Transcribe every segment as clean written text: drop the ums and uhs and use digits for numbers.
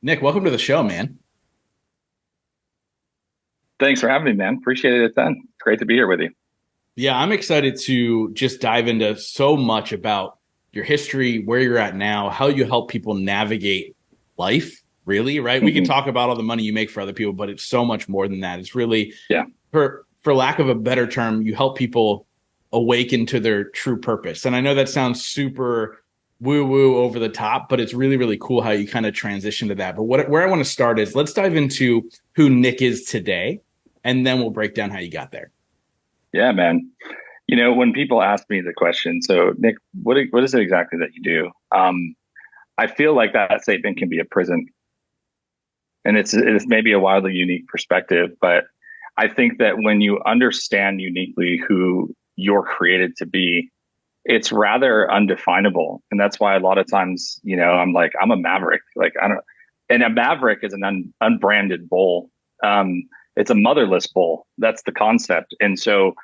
Nick, welcome to the show, man. Thanks for having me, man. Appreciate it a ton. It's great to be here with you. Yeah, I'm excited to just dive into so much about your history, where you're at now, how you help people navigate life, really, right? We can Hmm. talk about all the money you make for other people, but it's so much more than that. It's really, Yeah. for lack of a better term, you help people awaken to their true purpose. And I know that sounds super woo woo over the top, but it's really, really cool how you kind of transition to that. But where I want to start is let's dive into who Nick is today, and then we'll break down how you got there. Yeah, man. When people ask me the question, so Nick, what is it exactly that you do? I feel like that statement can be a prison, and it's maybe a wildly unique perspective, but I think that when you understand uniquely who you're created to be, it's rather undefinable, and that's why a lot of times, I'm like, I'm a maverick. Like I don't, and a maverick is an unbranded bull. It's a motherless bull. That's the concept, and so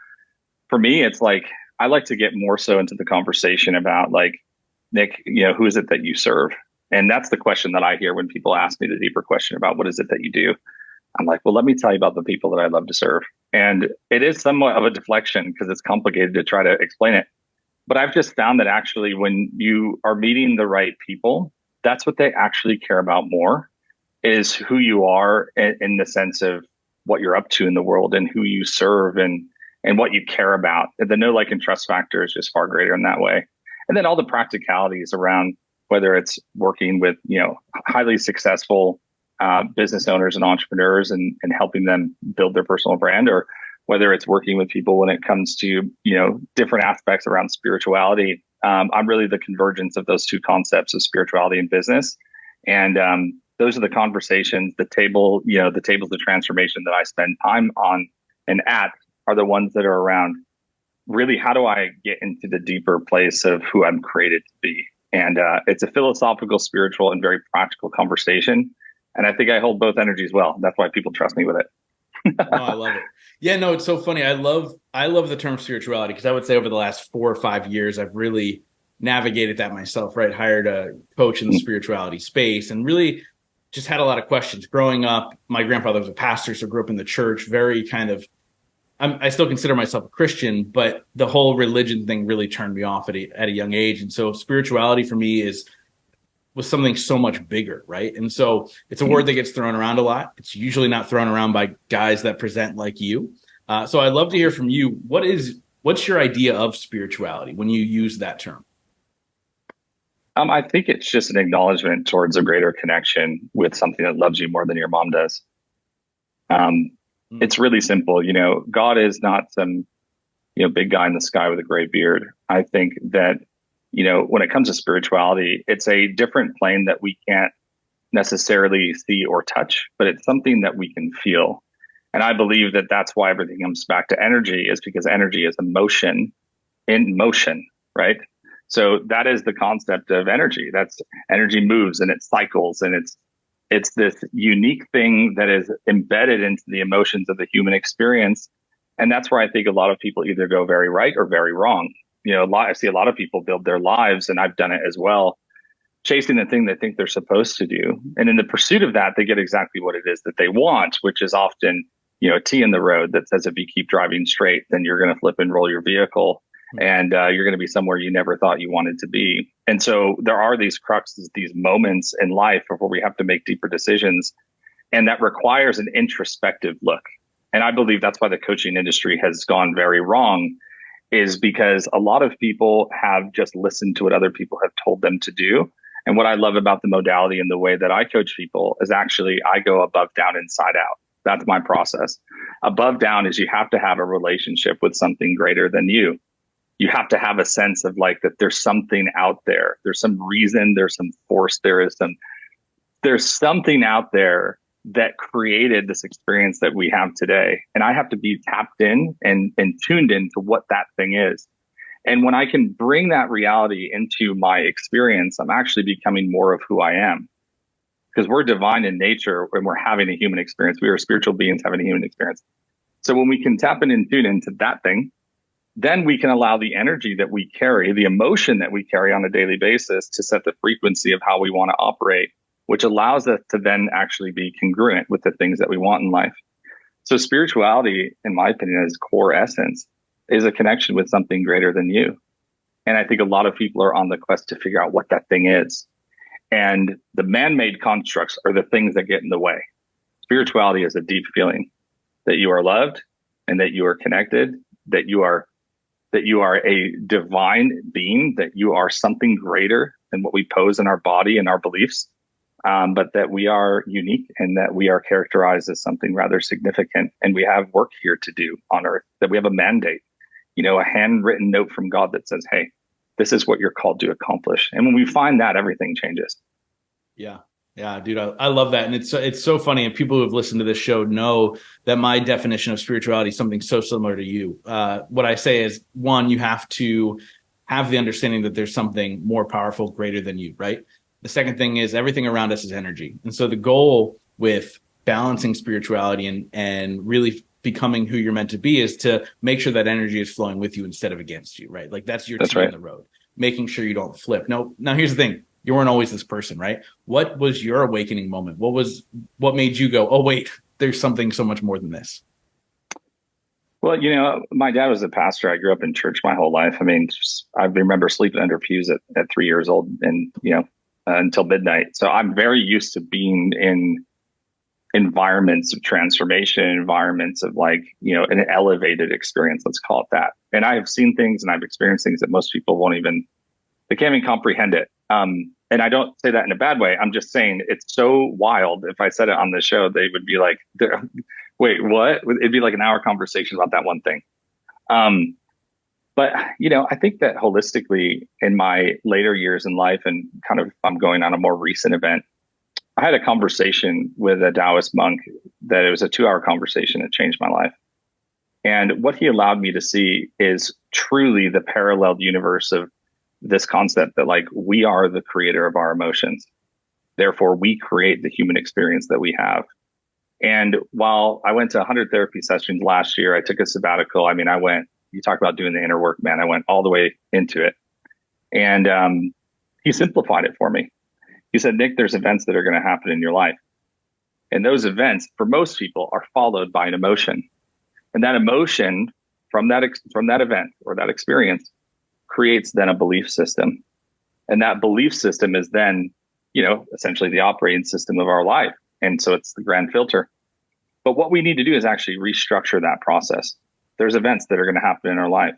for me, it's like I like to get more so into the conversation about like, Nick, who is it that you serve? And that's the question that I hear when people ask me the deeper question about what is it that you do? I'm like, well, let me tell you about the people that I love to serve. And it is somewhat of a deflection because it's complicated to try to explain it. But I've just found that actually, when you are meeting the right people, that's what they actually care about more is who you are in the sense of what you're up to in the world and who you serve and what you care about. The know, like, and trust factor is just far greater in that way. And then all the practicalities around whether it's working with highly successful business owners and entrepreneurs and helping them build their personal brand, or whether it's working with people when it comes to different aspects around spirituality. I'm really the convergence of those two concepts of spirituality and business, and those are the conversations, the tables of transformation that I spend time on and at are the ones that are around really how do I get into the deeper place of who I'm created to be. And it's a philosophical, spiritual, and very practical conversation. And I think I hold both energies well. That's why people trust me with it. No, I love it. Yeah, no, it's so funny. I love the term spirituality because I would say over the last 4 or 5 years, I've really navigated that myself, right? Hired a coach in the spirituality space and really just had a lot of questions. Growing up, my grandfather was a pastor, so grew up in the church, very kind of I still consider myself a Christian, but the whole religion thing really turned me off at a young age. And so spirituality for me is was something so much bigger, right? And so it's a word that gets thrown around a lot. It's usually not thrown around by guys that present like you. So I'd love to hear from you. What's your idea of spirituality when you use that term? I think it's just an acknowledgement towards a greater connection with something that loves you more than your mom does. Um, Mm. it's really simple. God is not some big guy in the sky with a gray beard. I think that when it comes to spirituality, it's a different plane that we can't necessarily see or touch, but it's something that we can feel. And I believe that that's why everything comes back to energy, is because energy is emotion in motion, right? So that is the concept of energy. That's energy moves and it cycles, and it's this unique thing that is embedded into the emotions of the human experience. And that's where I think a lot of people either go very right or very wrong. I see a lot of people build their lives, and I've done it as well, chasing the thing they think they're supposed to do. And in the pursuit of that, they get exactly what it is that they want, which is often, a T in the road that says if you keep driving straight, then you're going to flip and roll your vehicle, and you're going to be somewhere you never thought you wanted to be. And so there are these cruxes, these moments in life where we have to make deeper decisions. And that requires an introspective look. And I believe that's why the coaching industry has gone very wrong, is because a lot of people have just listened to what other people have told them to do. And what I love about the modality and the way that I coach people is actually I go above, down, inside out. That's my process. Above down is you have to have a relationship with something greater than you. You have to have a sense of like that there's something out there. There's some reason, there's some force, there's something out there that created this experience that we have today. And I have to be tapped in and tuned into what that thing is. And when I can bring that reality into my experience, I'm actually becoming more of who I am, because we're divine in nature when we're having a human experience. We are spiritual beings having a human experience. So when we can tap in and tune into that thing, then we can allow the energy that we carry, the emotion that we carry on a daily basis, to set the frequency of how we want to operate which allows us to then actually be congruent with the things that we want in life. So spirituality, in my opinion, its core essence is a connection with something greater than you. And I think a lot of people are on the quest to figure out what that thing is. And the man-made constructs are the things that get in the way. Spirituality is a deep feeling that you are loved and that you are connected, that you are a divine being, that you are something greater than what we pose in our body and our beliefs, but that we are unique and that we are characterized as something rather significant. And we have work here to do on earth, that we have a mandate, a handwritten note from God that says, hey, this is what you're called to accomplish. And when we find that, everything changes. Yeah. Yeah, dude, I love that. And it's so funny. And people who have listened to this show know that my definition of spirituality is something so similar to you. What I say is, one, you have to have the understanding that there's something more powerful, greater than you, right? The second thing is everything around us is energy. And so the goal with balancing spirituality and really becoming who you're meant to be is to make sure that energy is flowing with you instead of against you, right? Like that's your team on the road, making sure you don't flip. Now here's the thing. You weren't always this person, right? What was your awakening moment? What made you go, oh, wait, there's something so much more than this? Well, my dad was a pastor. I grew up in church my whole life. I mean, I remember sleeping under pews at 3 years old and, until midnight. So I'm very used to being in environments of transformation, environments of an elevated experience, let's call it that. And I have seen things and I've experienced things that most people they can't even comprehend it. And I don't say that in a bad way. I'm just saying it's so wild. If I said it on the show, they would be like, wait, what? It'd be like an hour conversation about that one thing. But I think that holistically in my later years in life and kind of I'm going on a more recent event, I had a conversation with a Taoist monk that it was a 2-hour conversation that changed my life. And what he allowed me to see is truly the paralleled universe of this concept that we are the creator of our emotions. Therefore, we create the human experience that we have. And while I went to 100 therapy sessions last year, I took a sabbatical. I mean, you talk about doing the inner work, man. I went all the way into it. And he simplified it for me. He said, Nick, there's events that are going to happen in your life. And those events, for most people, are followed by an emotion. And that emotion from that event or that experience creates then a belief system. And that belief system is then, essentially the operating system of our life. And so it's the grand filter. But what we need to do is actually restructure that process. There's events that are going to happen in our life.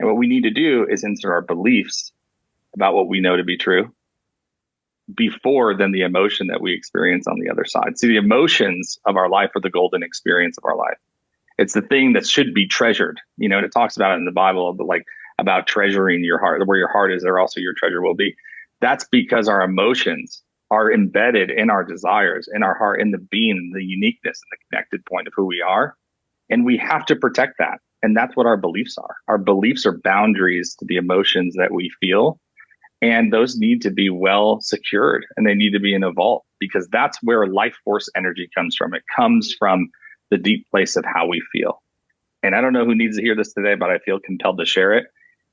And what we need to do is insert our beliefs about what we know to be true before then the emotion that we experience on the other side. See, the emotions of our life are the golden experience of our life. It's the thing that should be treasured. And it talks about it in the Bible, but about treasuring your heart. Where your heart is, there also your treasure will be. That's because our emotions are embedded in our desires, in our heart, in the being, the uniqueness, and the connected point of who we are. And we have to protect that. And that's what our beliefs are. Our beliefs are boundaries to the emotions that we feel. And those need to be well secured and they need to be in a vault because that's where life force energy comes from. It comes from the deep place of how we feel. And I don't know who needs to hear this today, but I feel compelled to share it,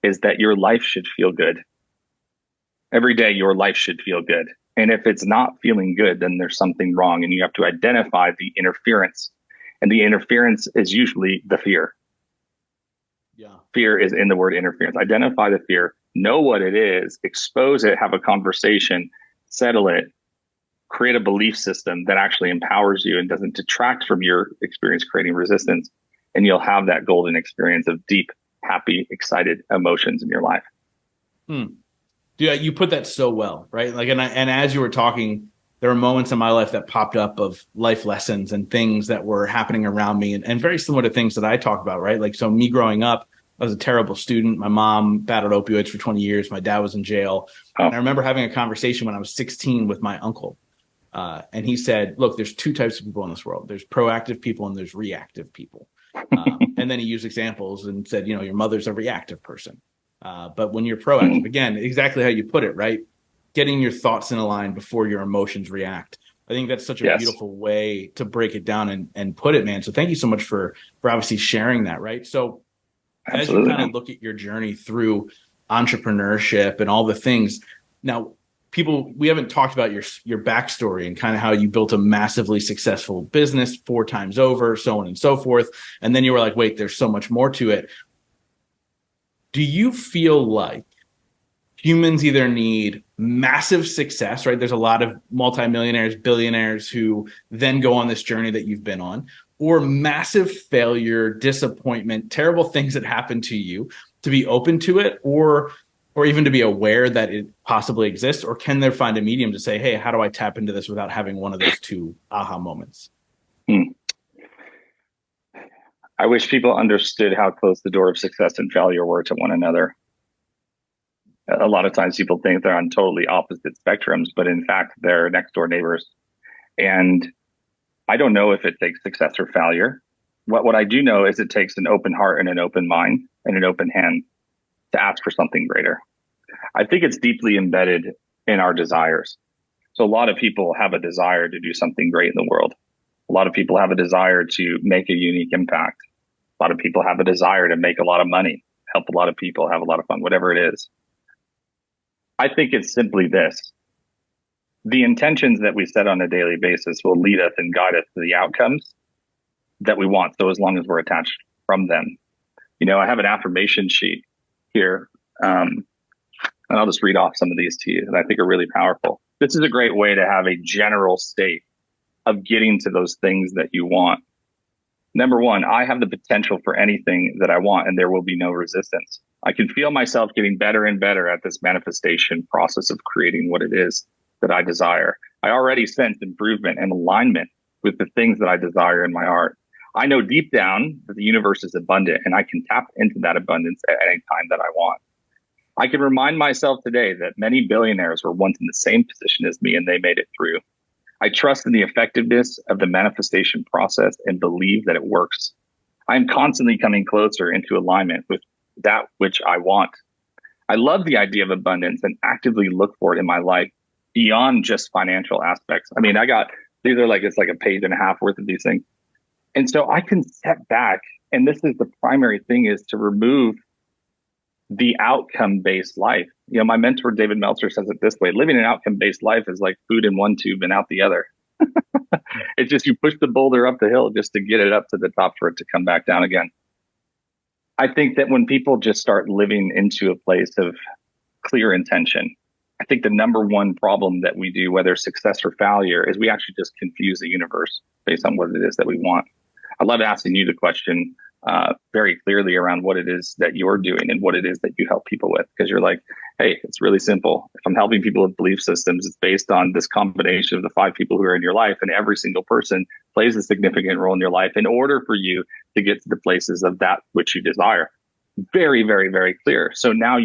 is that your life should feel good. Every day, your life should feel good. And if it's not feeling good, then there's something wrong. And you have to identify the interference. And the interference is usually the fear. Yeah. Fear is in the word interference. Identify the fear, know what it is, expose it, have a conversation, settle it, create a belief system that actually empowers you and doesn't detract from your experience creating resistance. And you'll have that golden experience of deep, happy, excited emotions in your life. Dude, you put that so well, right? And as you were talking, there were moments in my life that popped up of life lessons and things that were happening around me and very similar to things that I talk about, right? So me growing up, I was a terrible student. My mom battled opioids for 20 years. My dad was in jail. And I remember having a conversation when I was 16 with my uncle. And he said, look, there's 2 types of people in this world. There's proactive people and there's reactive people. And then he used examples and said, your mother's a reactive person. But when you're proactive, again, exactly how you put it, right? Getting your thoughts in a line before your emotions react. I think that's such a beautiful way to break it down and put it, man. So thank you so much for obviously sharing that, right? So Absolutely. As you kind of look at your journey through entrepreneurship and all the things, now, we haven't talked about your backstory and kind of how you built a massively successful business 4 times over, so on and so forth. And then you were like, wait, there's so much more to it. Do you feel like humans either need massive success, right? There's a lot of multimillionaires, billionaires who then go on this journey that you've been on, or massive failure, disappointment, terrible things that happen to you to be open to it, or even to be aware that it possibly exists? Or can they find a medium to say, hey, how do I tap into this without having one of those two aha moments? I wish people understood how close the door of success and failure were to one another. A lot of times people think they're on totally opposite spectrums, but in fact, they're next door neighbors. And I don't know if it takes success or failure. What I do know is it takes an open heart and an open mind and an open hand to ask for something greater. I think it's deeply embedded in our desires. So a lot of people have a desire to do something great in the world. A lot of people have a desire to make a unique impact. A lot of people have a desire to make a lot of money, help a lot of people, have a lot of fun, whatever it is. I think it's simply this. The intentions that we set on a daily basis will lead us and guide us to the outcomes that we want. So as long as we're attached from them. I have an affirmation sheet here. And I'll just read off some of these to you that I think are really powerful. This is a great way to have a general state of getting to those things that you want. Number one, I have the potential for anything that I want, and there will be no resistance. I can feel myself getting better and better at this manifestation process of creating what it is that I desire. I already sense improvement and alignment with the things that I desire in my heart. I know deep down that the universe is abundant, and I can tap into that abundance at any time that I want. I can remind myself today that many billionaires were once in the same position as me, and they made it through. I trust in the effectiveness of the manifestation process and believe that it works. I am constantly coming closer into alignment with that which I want. I love the idea of abundance and actively look for it in my life beyond just financial aspects. I mean, these are it's like a page and a half worth of these things. And so I can step back, and this is the primary thing, is to remove the outcome-based life. My mentor, David Meltzer, says it this way: living an outcome-based life is like food in one tube and out the other. It's just you push the boulder up the hill just to get it up to the top for it to come back down again. I think that when people just start living into a place of clear intention, I think the number one problem that we do, whether success or failure, is we actually just confuse the universe based on what it is that we want. I love asking you the question very clearly around what it is that you're doing and what it is that you help people with. Because you're like, hey, it's really simple. If I'm helping people with belief systems, it's based on this combination of the 5 people who are in your life, and every single person plays a significant role in your life in order for you to get to the places of that which you desire. Very, very, very clear. So now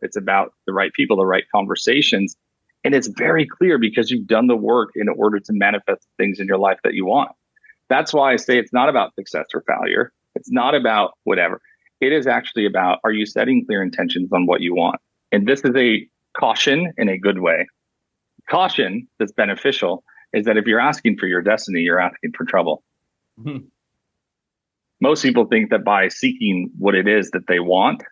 it's about the right people, the right conversations. And it's very clear because you've done the work in order to manifest things in your life that you want. That's why I say it's not about success or failure. It's not about whatever. It is actually about, are you setting clear intentions on what you want? And this is a caution in a good way. Caution that's beneficial is that if you're asking for your destiny, you're asking for trouble. Mm-hmm. Most people think that by seeking what it is that they want,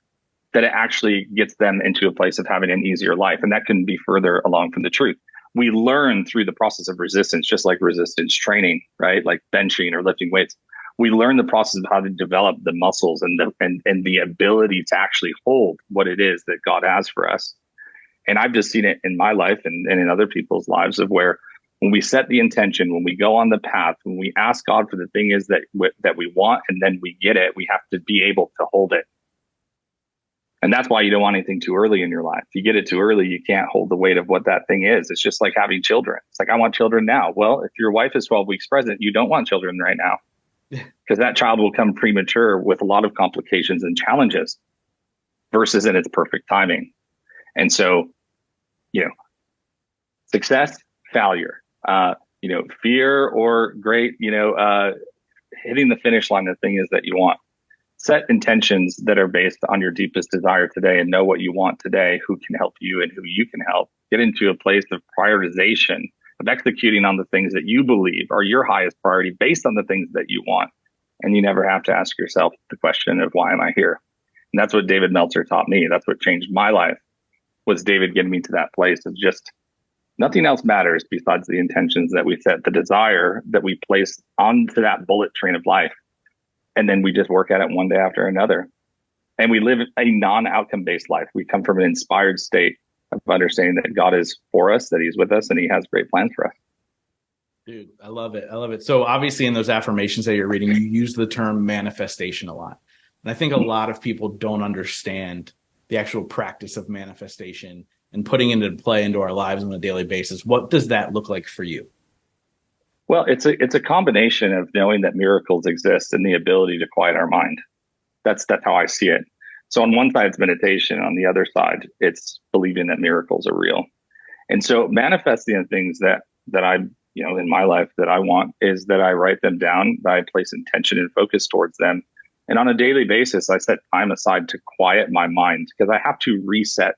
that it actually gets them into a place of having an easier life. And that can be further along from the truth. We learn through the process of resistance, just like resistance training, right? Like benching or lifting weights. We learn the process of how to develop the muscles and the ability to actually hold what it is that God has for us. And I've just seen it in my life and in other people's lives, of where when we set the intention, when we go on the path, when we ask God for the thing is that we want, and then we get it, we have to be able to hold it. And that's why you don't want anything too early in your life. If you get it too early, you can't hold the weight of what that thing is. It's just like having children. It's like, I want children now. Well, if your wife is 12 weeks pregnant, you don't want children right now, because that child will come premature with a lot of complications and challenges versus in its perfect timing. And so, success, failure, fear or great, hitting the finish line, the thing is that you want. Set intentions that are based on your deepest desire today, and know what you want today, who can help you and who you can help. Get into a place of prioritization, of executing on the things that you believe are your highest priority based on the things that you want. And you never have to ask yourself the question of, why am I here? And that's what David Meltzer taught me. That's what changed my life, was David getting me to that place of just Nothing else matters besides the intentions that we set, the desire that we place onto that bullet train of life. And then we just work at it one day after another. And we live a non-outcome based life. We come from an inspired state of understanding that God is for us, that he's with us, and he has great plans for us. Dude, I love it. I love it. So obviously in those affirmations that you're reading, you use the term manifestation a lot. And I think a lot of people don't understand the actual practice of manifestation and putting it into play into our lives on a daily basis. What does that look like for you? Well, it's a combination of knowing that miracles exist and the ability to quiet our mind. That's how I see it. So on one side, it's meditation. On the other side, it's believing that miracles are real. And so manifesting the things that I, in my life that I want is that I write them down, that I place intention and focus towards them. And on a daily basis, I set time aside to quiet my mind because I have to reset.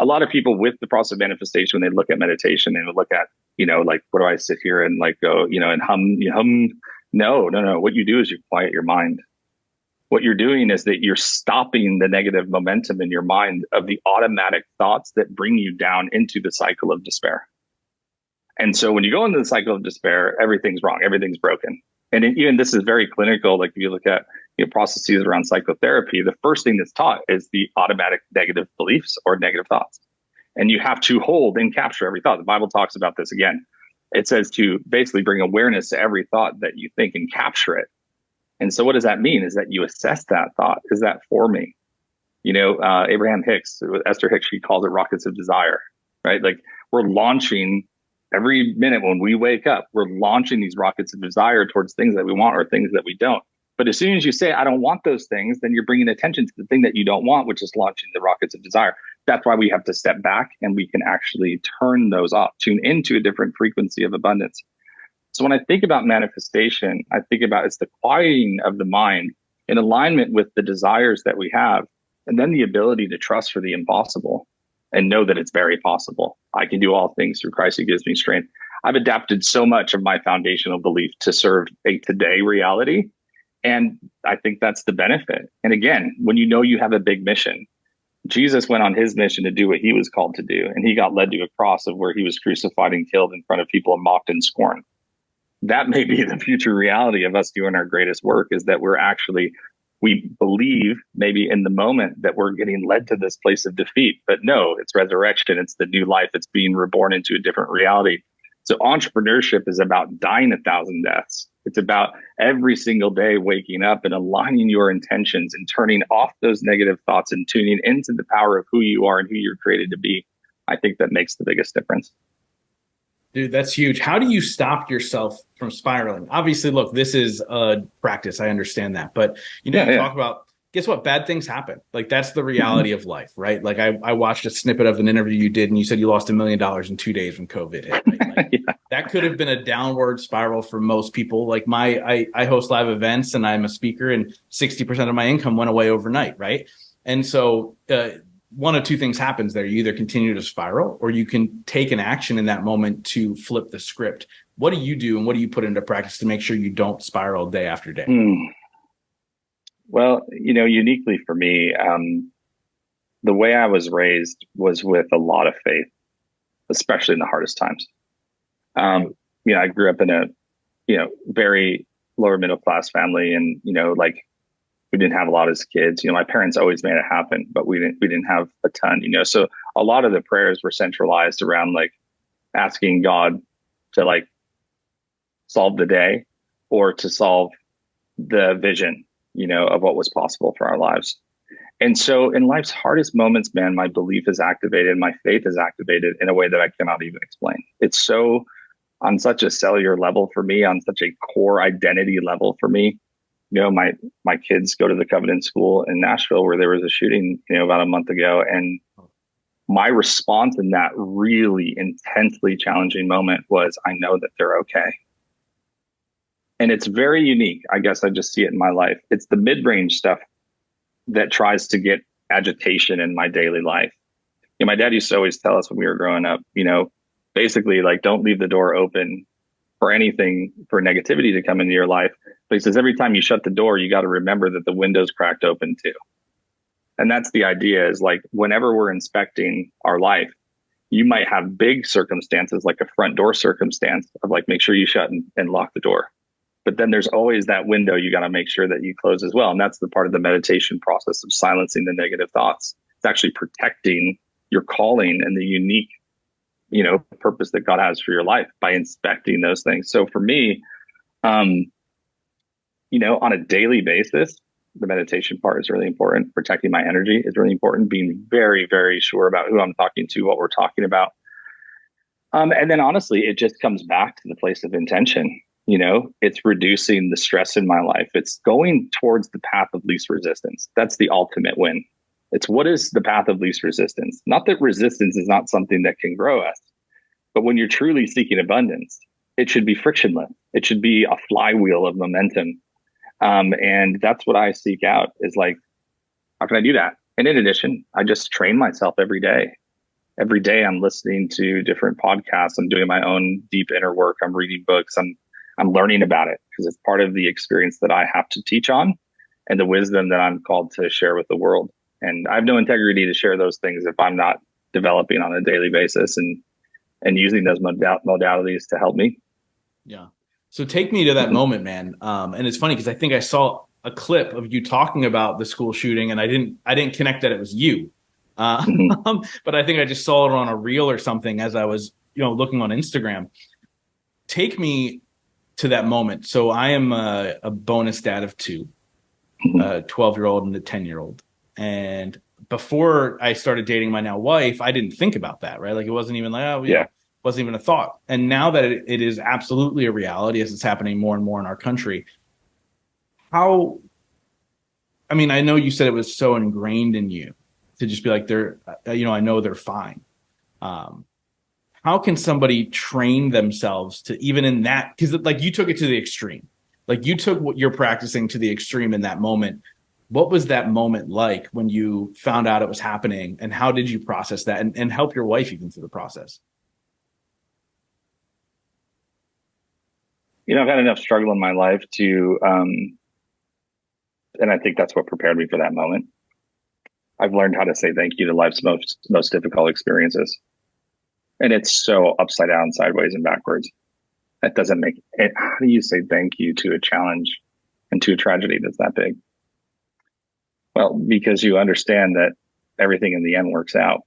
A lot of people with the process of manifestation, when they look at meditation and look at, like, what do I sit here and like go, and hum? No. What you do is you quiet your mind. What you're doing is that you're stopping the negative momentum in your mind of the automatic thoughts that bring you down into the cycle of despair. And so when you go into the cycle of despair, everything's wrong, everything's broken. And even this is very clinical. Like if you look at processes around psychotherapy, the first thing that's taught is the automatic negative beliefs or negative thoughts. And you have to hold and capture every thought. The Bible talks about this again. It says to basically bring awareness to every thought that you think and capture it. And so what does that mean? Is that you assess that thought. Is that for me? Abraham Hicks, Esther Hicks, she calls it rockets of desire, right? Like we're launching every minute when we wake up, we're launching these rockets of desire towards things that we want or things that we don't. But as soon as you say, I don't want those things, then you're bringing attention to the thing that you don't want, which is launching the rockets of desire. That's why we have to step back and we can actually turn those off, tune into a different frequency of abundance. So when I think about manifestation, I think about it's the quieting of the mind in alignment with the desires that we have, and then the ability to trust for the impossible and know that it's very possible. I can do all things through Christ who gives me strength. I've adapted so much of my foundational belief to serve a today reality. And I think that's the benefit. And again, when you know you have a big mission, Jesus went on his mission to do what he was called to do. And he got led to a cross of where he was crucified and killed in front of people and mocked and scorned. That may be the future reality of us doing our greatest work, is that we believe maybe in the moment that we're getting led to this place of defeat, but no, it's resurrection. It's the new life. It's being reborn into a different reality. So entrepreneurship is about dying 1,000 deaths. It's about every single day waking up and aligning your intentions and turning off those negative thoughts and tuning into the power of who you are and who you're created to be. I think that makes the biggest difference. Dude, that's huge. How do you stop yourself from spiraling? Obviously, look, this is a practice. I understand that. But, talk about, guess what? Bad things happen. Like, that's the reality of life, right? Like, I watched a snippet of an interview you did, and you said you lost $1 million in 2 days when COVID hit. Right? Like, that could have been a downward spiral for most people. Like, I host live events, and I'm a speaker, and 60% of my income went away overnight, right? And so, one of two things happens there. You either continue to spiral or you can take an action in that moment to flip the script. What do you do and what do you put into practice to make sure you don't spiral day after day? Well, uniquely for me, the way I was raised was with a lot of faith, especially in the hardest times. I grew up in a, very lower middle class family, and, we didn't have a lot as kids. My parents always made it happen, but we didn't have a ton, So a lot of the prayers were centralized around like asking God to like solve the day or to solve the vision, of what was possible for our lives. And so in life's hardest moments, man, my belief is activated, my faith is activated in a way that I cannot even explain. It's so on such a cellular level for me, on such a core identity level for me. My kids go to the Covenant School in Nashville where there was a shooting, about a month ago. And my response in that really intensely challenging moment was, I know that they're okay. And it's very unique. I guess I just see it in my life. It's the mid-range stuff that tries to get agitation in my daily life. My dad used to always tell us when we were growing up, basically like, don't leave the door open for anything, for negativity to come into your life. But he says, every time you shut the door, you got to remember that the window's cracked open too. And that's the idea, is like, whenever we're inspecting our life, You might have big circumstances like a front door circumstance of like, make sure you shut and lock the door. But then there's always that window you got to make sure that you close as well. And that's the part of the meditation process of silencing the negative thoughts. It's actually protecting your calling and the unique, purpose that God has for your life by inspecting those things. So for me, um, on a daily basis, the meditation part is really important. Protecting my energy is really important. Being very, very sure about who I'm talking to, what we're talking about. And then honestly, it just comes back to the place of intention. It's reducing the stress in my life. It's going towards the path of least resistance. That's the ultimate win. It's what is the path of least resistance? Not that resistance is not something that can grow us, but when you're truly seeking abundance, it should be frictionless. It should be a flywheel of momentum. And that's what I seek out is like, how can I do that? And in addition, I just train myself every day. Every day I'm listening to different podcasts. I'm doing my own deep inner work. I'm reading books. I'm learning about it because it's part of the experience that I have to teach on and the wisdom that I'm called to share with the world. And I have no integrity to share those things if I'm not developing on a daily basis and using those modalities to help me. Yeah. So take me to that moment, man. And it's funny because I think I saw a clip of you talking about the school shooting, and I didn't connect that it was you. Mm-hmm. But I think I just saw it on a reel or something as I was, looking on Instagram. Take me to that moment. So I am a bonus dad of two, a 12-year-old and a 10-year-old. And before I started dating my now wife, I didn't think about that, right? Like it wasn't even like, wasn't even a thought. And now that it is absolutely a reality as it's happening more and more in our country, I know you said it was so ingrained in you to just be like, I know they're fine. How can somebody train themselves to even in that? Because like you took it to the extreme, like you took what you're practicing to the extreme in that moment. What was that moment like when you found out it was happening, and how did you process that and help your wife even through the process? I've had enough struggle in my life to, and I think that's what prepared me for that moment. I've learned how to say thank you to life's most difficult experiences. And it's so upside down, sideways, and backwards. That doesn't make it. How do you say thank you to a challenge and to a tragedy that's that big? Well, because you understand that everything in the end works out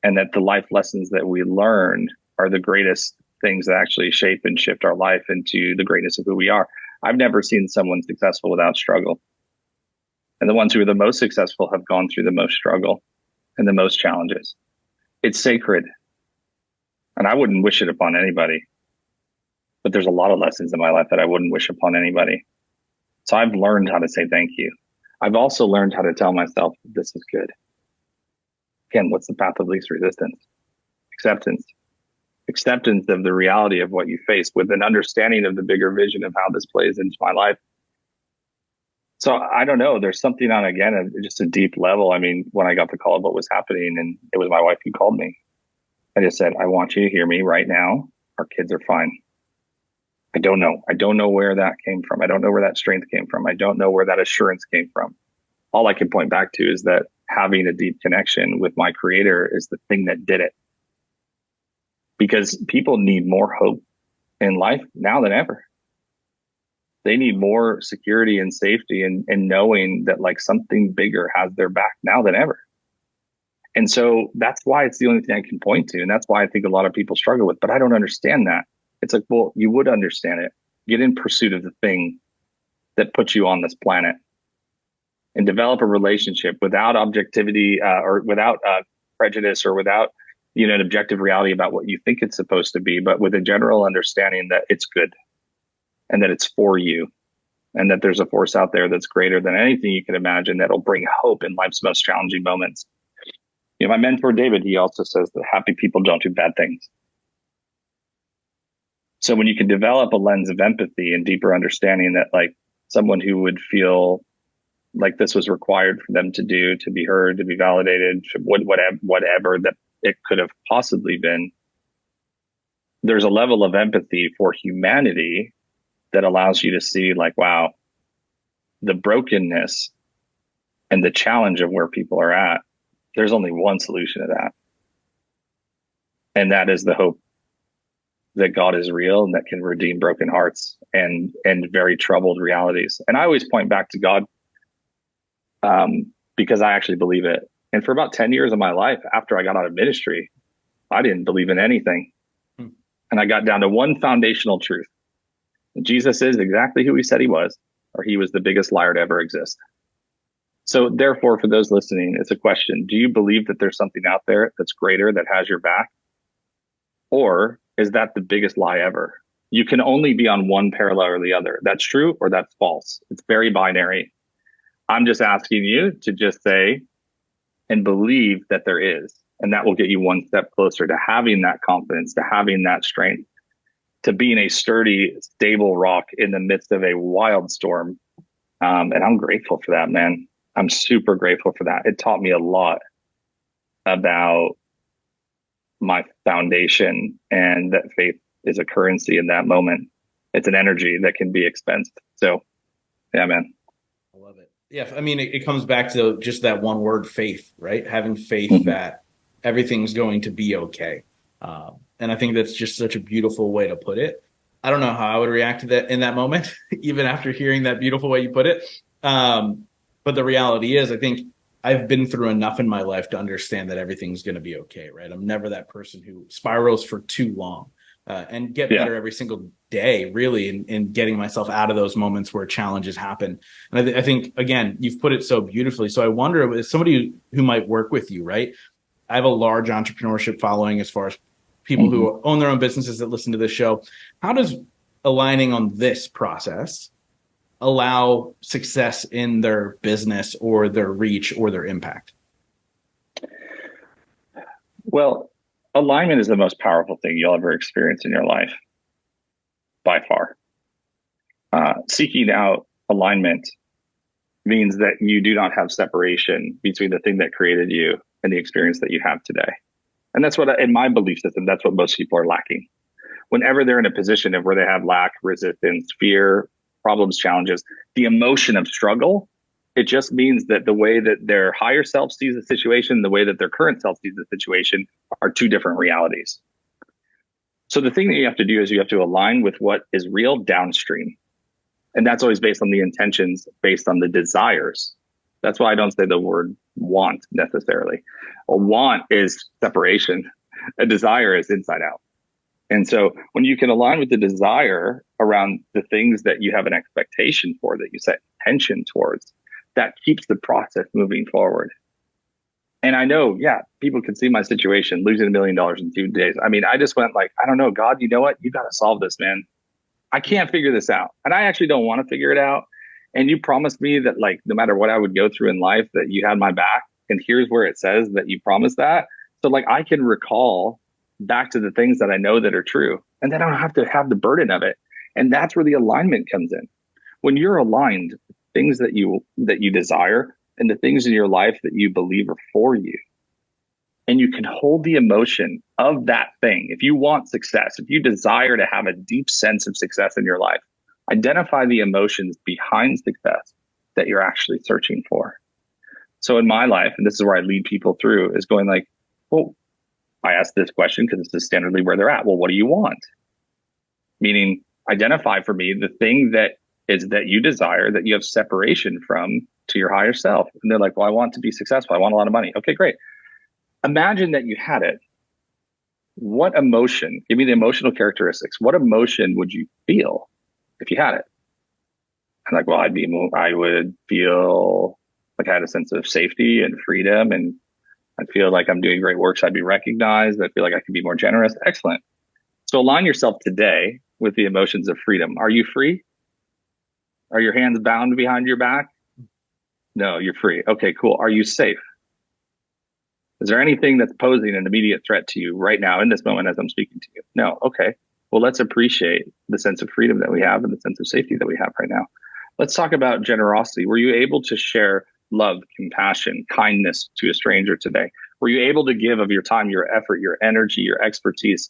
and that the life lessons that we learn are the greatest things that actually shape and shift our life into the greatness of who we are. I've never seen someone successful without struggle. And the ones who are the most successful have gone through the most struggle and the most challenges. It's sacred. And I wouldn't wish it upon anybody. But there's a lot of lessons in my life that I wouldn't wish upon anybody. So I've learned how to say thank you. I've also learned how to tell myself, this is good. Again, what's the path of least resistance? Acceptance. Acceptance of the reality of what you face with an understanding of the bigger vision of how this plays into my life. So I don't know. There's something on, again, just a deep level. I mean, when I got the call of what was happening, and it was my wife who called me, I just said, I want you to hear me right now. Our kids are fine. I don't know. I don't know where that came from. I don't know where that strength came from. I don't know where that assurance came from. All I can point back to is that having a deep connection with my creator is the thing that did it. Because people need more hope in life now than ever. They need more security and safety and knowing that like something bigger has their back now than ever. And so that's why it's the only thing I can point to. And that's why I think a lot of people struggle with, but I don't understand that. It's like, well, you would understand it. Get in pursuit of the thing that puts you on this planet and develop a relationship without objectivity or without prejudice or without, an objective reality about what you think it's supposed to be, but with a general understanding that it's good and that it's for you and that there's a force out there that's greater than anything you can imagine that'll bring hope in life's most challenging moments. My mentor, David, he also says that happy people don't do bad things. So when you can develop a lens of empathy and deeper understanding that like someone who would feel like this was required for them to do, to be heard, to be validated, whatever that it could have possibly been, there's a level of empathy for humanity that allows you to see like, wow, the brokenness and the challenge of where people are at. There's only one solution to that. And that is the hope that God is real and that can redeem broken hearts and very troubled realities. And I always point back to God, because I actually believe it. And for about 10 years of my life, after I got out of ministry, I didn't believe in anything. And I got down to one foundational truth. Jesus is exactly who he said he was, or he was the biggest liar to ever exist. So therefore, for those listening, it's a question. Do you believe that there's something out there that's greater, that has your back? Or is that the biggest lie ever? You can only be on one parallel or the other. That's true or that's false. It's very binary. I'm just asking you to just say and believe that there is. And that will get you one step closer to having that confidence, to having that strength, to being a sturdy, stable rock in the midst of a wild storm. And I'm grateful for that, man. I'm super grateful for that. It taught me a lot about my foundation, and that faith is a currency in that moment. It's an energy that can be expensed. So, yeah, man. I love it. Yeah. I mean, it comes back to just that one word, faith, right? Having faith that everything's going to be okay. And I think that's just such a beautiful way to put it. I don't know how I would react to that in that moment, even after hearing that beautiful way you put it. But the reality is, I think I've been through enough in my life to understand that everything's going to be okay, right? I'm never that person who spirals for too long, and get better every single day, really, in getting myself out of those moments where challenges happen. And I think, again, you've put it so beautifully. So I wonder, as somebody who might work with you, right? I have a large entrepreneurship following as far as people who own their own businesses that listen to this show. How does aligning on this process allow success in their business or their reach or their impact? Well, alignment is the most powerful thing you'll ever experience in your life, by far. Seeking out alignment means that you do not have separation between the thing that created you and the experience that you have today. And that's what, in my belief system, that's what most people are lacking. Whenever they're in a position of where they have lack, resistance, fear, problems, challenges, the emotion of struggle, it just means that the way that their higher self sees the situation, the way that their current self sees the situation are two different realities. So the thing that you have to do is you have to align with what is real downstream. And that's always based on the intentions, based on the desires. That's why I don't say the word want necessarily. A want is separation. A desire is inside out. And so when you can align with the desire around the things that you have an expectation for, that you set intention towards, that keeps the process moving forward. And I know, people can see my situation, losing $1 million in 2 days. I mean, I just went like, I don't know, God, you know what? You got to solve this, man. I can't figure this out. And I actually don't want to figure it out. And you promised me that, like, no matter what I would go through in life, that you had my back. And here's where it says that you promised that. So, like, I can recall back to the things that I know that are true, and then I don't have to have the burden of it. And that's where the alignment comes in. When you're aligned, things that you desire and the things in your life that you believe are for you, and you can hold the emotion of that thing. If you want success, if you desire to have a deep sense of success in your life, identify the emotions behind success that you're actually searching for. So in my life, and this is where I lead people through, is going like, well, I ask this question because this is standardly where they're at. Well, what do you want? Meaning, identify for me the thing that is that you desire, that you have separation from, to your higher self. And they're like, well, I want to be successful. I want a lot of money. Okay, great. Imagine that you had it. What emotion, give me the emotional characteristics. What emotion would you feel if you had it? I'm like, well, I would feel like I had a sense of safety and freedom, and I'd feel like I'm doing great work, so I'd be recognized. I feel like I could be more generous. Excellent. So align yourself today with the emotions of freedom. Are you free? Are your hands bound behind your back? No, you're free. Okay, cool. Are you safe? Is there anything that's posing an immediate threat to you right now in this moment as I'm speaking to you? No. Okay. Well, let's appreciate the sense of freedom that we have and the sense of safety that we have right now. Let's talk about generosity. Were you able to share love, compassion, kindness to a stranger today? Were you able to give of your time, your effort, your energy, your expertise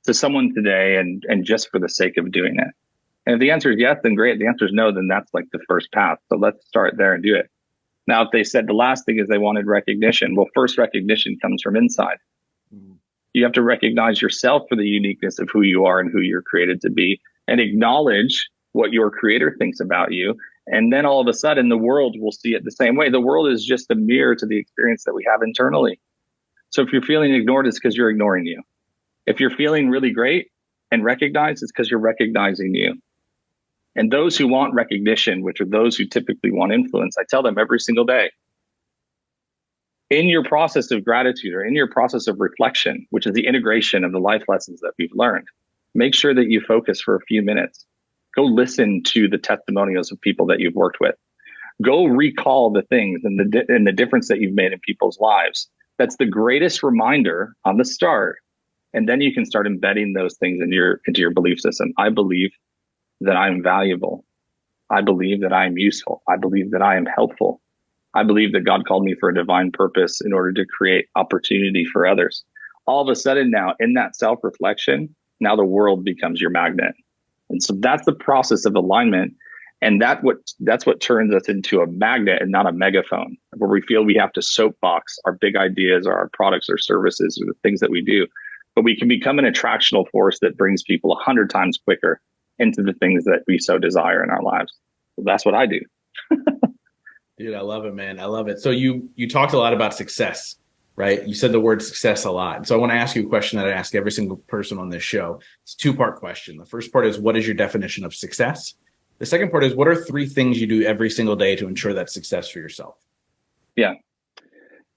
to someone today, and just for the sake of doing it? And if the answer is yes, then great. If the answer is no, then that's like the first path. So let's start there and do it. Now, if they said the last thing is they wanted recognition, well, first recognition comes from inside. You have to recognize yourself for the uniqueness of who you are and who you're created to be, and acknowledge what your creator thinks about you. And then all of a sudden, the world will see it the same way. The world is just a mirror to the experience that we have internally. So if you're feeling ignored, it's because you're ignoring you. If you're feeling really great and recognized, it's because you're recognizing you. And those who want recognition, which are those who typically want influence, I tell them every single day, in your process of gratitude or in your process of reflection, which is the integration of the life lessons that we've learned, make sure that you focus for a few minutes. Go listen to the testimonials of people that you've worked with. Go recall the things and the difference that you've made in people's lives. That's the greatest reminder on the start. And then you can start embedding those things into your belief system. I believe that I'm valuable. I believe that I am useful. I believe that I am helpful. I believe that God called me for a divine purpose in order to create opportunity for others. All of a sudden now, in that self-reflection, now the world becomes your magnet. And so that's the process of alignment. And that's what turns us into a magnet and not a megaphone, where we feel we have to soapbox our big ideas or our products or services or the things that we do. But we can become an attractional force that brings people 100 times quicker into the things that we so desire in our lives. So that's what I do. Dude, I love it, man. I love it. So you talked a lot about success, right? You said the word success a lot. So I want to ask you a question that I ask every single person on this show. It's a two-part question. The first part is, what is your definition of success? The second part is, what are 3 things you do every single day to ensure that success for yourself? Yeah.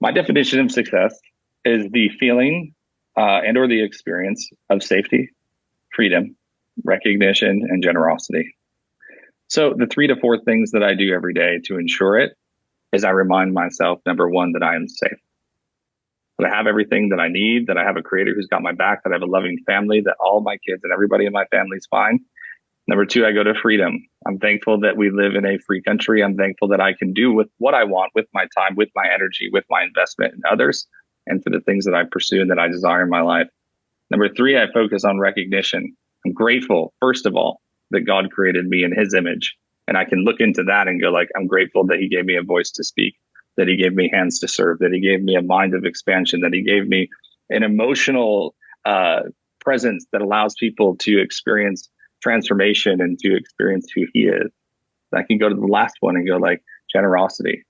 My definition of success is the feeling and or the experience of safety, freedom, recognition, and generosity. So the 3 to 4 things that I do every day to ensure it is I remind myself, number 1, that I am safe, that I have everything that I need, that I have a creator who's got my back, that I have a loving family, that all my kids and everybody in my family is fine. Number 2, I go to freedom. I'm thankful that we live in a free country. I'm thankful that I can do with what I want, with my time, with my energy, with my investment in others, and for the things that I pursue and that I desire in my life. Number 3, I focus on recognition. I'm grateful, first of all, that God created me in his image. And I can look into that and go like, I'm grateful that he gave me a voice to speak, that he gave me hands to serve, that he gave me a mind of expansion, that he gave me an emotional presence that allows people to experience transformation and to experience who he is. I can go to the last one and go like generosity.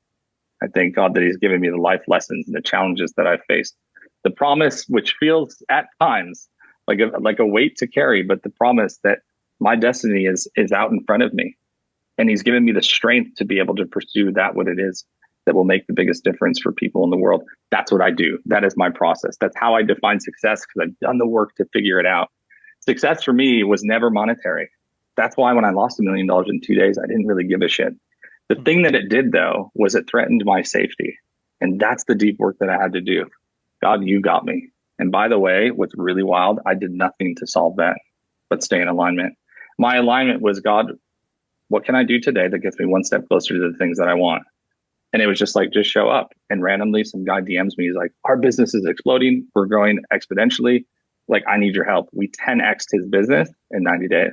I thank God that he's given me the life lessons and the challenges that I've faced. The promise, which feels at times like a weight to carry, but the promise that my destiny is out in front of me. And he's given me the strength to be able to pursue that, what it is that will make the biggest difference for people in the world. That's what I do. That is my process. That's how I define success, because I've done the work to figure it out. Success for me was never monetary. That's why when I lost $1 million in 2 days, I didn't really give a shit. The thing that it did, though, was it threatened my safety. And that's the deep work that I had to do. God, you got me. And by the way, what's really wild, I did nothing to solve that, but stay in alignment. My alignment was, God, what can I do today that gets me one step closer to the things that I want? And it was just like, just show up. And randomly, some guy DMs me. He's like, our business is exploding. We're growing exponentially. Like, I need your help. We 10x'd his business in 90 days.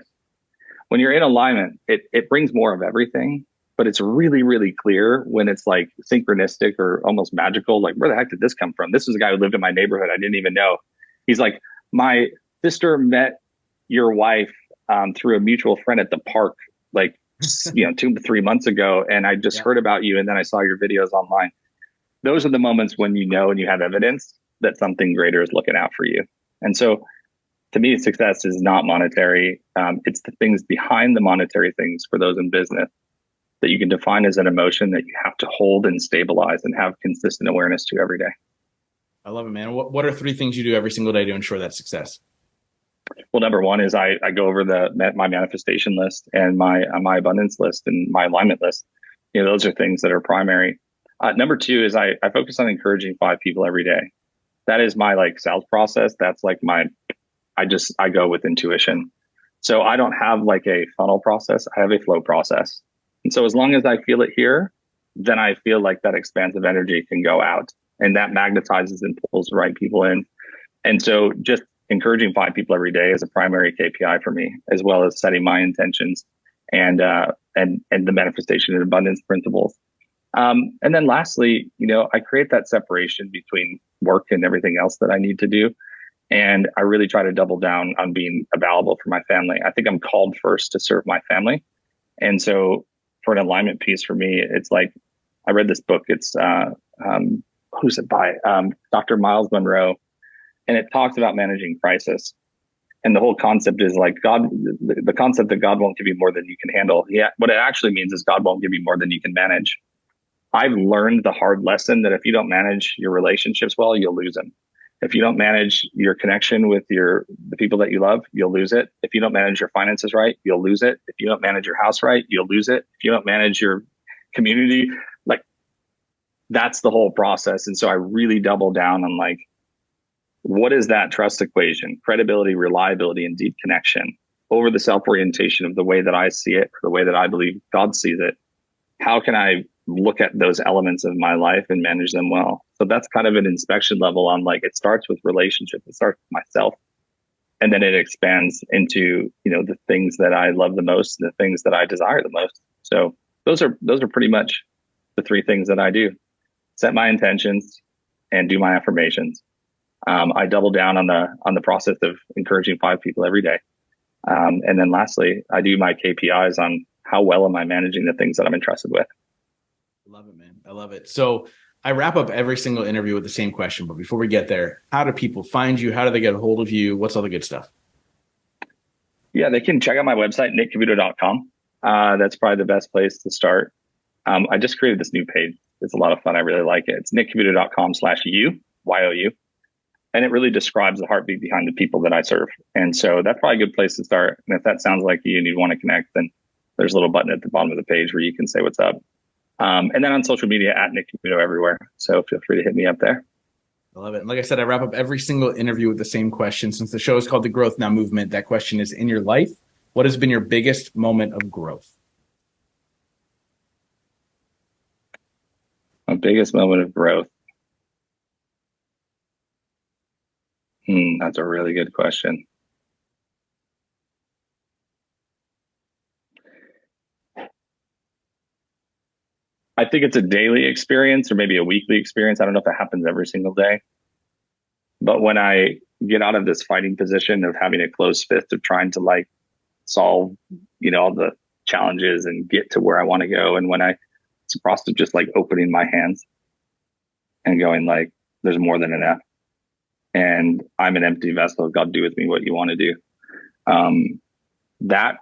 When you're in alignment, it brings more of everything, but it's really, really clear when it's like synchronistic or almost magical. Like, where the heck did this come from? This was a guy who lived in my neighborhood. I didn't even know. He's like, my sister met your wife through a mutual friend at the park, like, 2 to 3 months ago. And I just heard about you. And then I saw your videos online. Those are the moments when you know and you have evidence that something greater is looking out for you. And so to me, success is not monetary. It's the things behind the monetary things for those in business that you can define as an emotion that you have to hold and stabilize and have consistent awareness to every day. I love it, man. What are 3 things you do every single day to ensure that success? Well, number 1 is I go over my manifestation list and my abundance list and my alignment list. Those are things that are primary. Number 2 is I focus on encouraging 5 people every day. That is my sales process. That's like I go with intuition. So I don't have like a funnel process. I have a flow process. And so as long as I feel it here, then I feel like that expansive energy can go out, and that magnetizes and pulls the right people in. And so just encouraging 5 people every day is a primary KPI for me, as well as setting my intentions and the manifestation and abundance principles. And then lastly, I create that separation between work and everything else that I need to do. And I really try to double down on being available for my family. I think I'm called first to serve my family. And so for an alignment piece for me, it's like, I read this book. It's, who's it by? Dr. Miles Monroe. And it talks about managing crisis. And the whole concept is like God, the concept that God won't give you more than you can handle. Yeah. What it actually means is God won't give you more than you can manage. I've learned the hard lesson that if you don't manage your relationships well, you'll lose them. If you don't manage your connection with the people that you love, you'll lose it. If you don't manage your finances right, you'll lose it. If you don't manage your house right, you'll lose it. If you don't manage your community, like that's the whole process. And so I really double down on like, what is that trust equation? Credibility, reliability, and deep connection over the self-orientation of the way that I see it, or the way that I believe God sees it. How can I look at those elements of my life and manage them well? So that's kind of an inspection level on like, it starts with relationship. It starts with myself. And then it expands into, the things that I love the most, the things that I desire the most. So those are pretty much the three things that I do: set my intentions and do my affirmations. I double down on the process of encouraging 5 people every day. And then lastly, I do my KPIs on how well am I managing the things that I'm entrusted with. I love it, man. I love it. So I wrap up every single interview with the same question, but before we get there, how do people find you? How do they get a hold of you? What's all the good stuff? Yeah, they can check out my website, nickcavuoto.com. That's probably the best place to start. I just created this new page. It's a lot of fun. I really like it. It's nickcavuoto.com/you, Y-O-U. And it really describes the heartbeat behind the people that I serve. And so that's probably a good place to start. And if that sounds like you and you want to connect, then there's a little button at the bottom of the page where you can say what's up. And then on social media at Nick Cavuoto everywhere. So feel free to hit me up there. I love it. And like I said, I wrap up every single interview with the same question. Since the show is called The Growth Now Movement, that question is, in your life, what has been your biggest moment of growth? My biggest moment of growth. That's a really good question. I think it's a daily experience or maybe a weekly experience. I don't know if it happens every single day. But when I get out of this fighting position of having a closed fist of trying to like solve, all the challenges and get to where I want to go. And when it's a process of just like opening my hands and going like, there's more than enough. And I'm an empty vessel. God, do with me what you want to do. That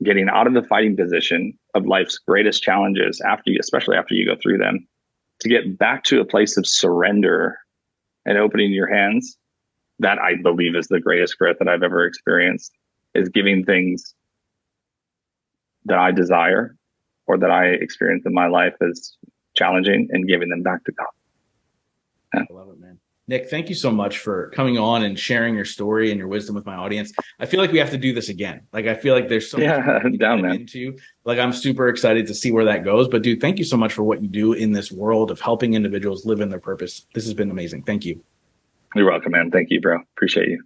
getting out of the fighting position of life's greatest challenges especially after you go through them, to get back to a place of surrender and opening your hands, that I believe is the greatest growth that I've ever experienced, is giving things that I desire or that I experience in my life as challenging and giving them back to God. Yeah. I love it, man. Nick, thank you so much for coming on and sharing your story and your wisdom with my audience. I feel like we have to do this again. Like, I feel like there's so much down, man. into. Like, I'm super excited to see where that goes. But dude, thank you so much for what you do in this world of helping individuals live in their purpose. This has been amazing. Thank you. You're welcome, man. Thank you, bro. Appreciate you.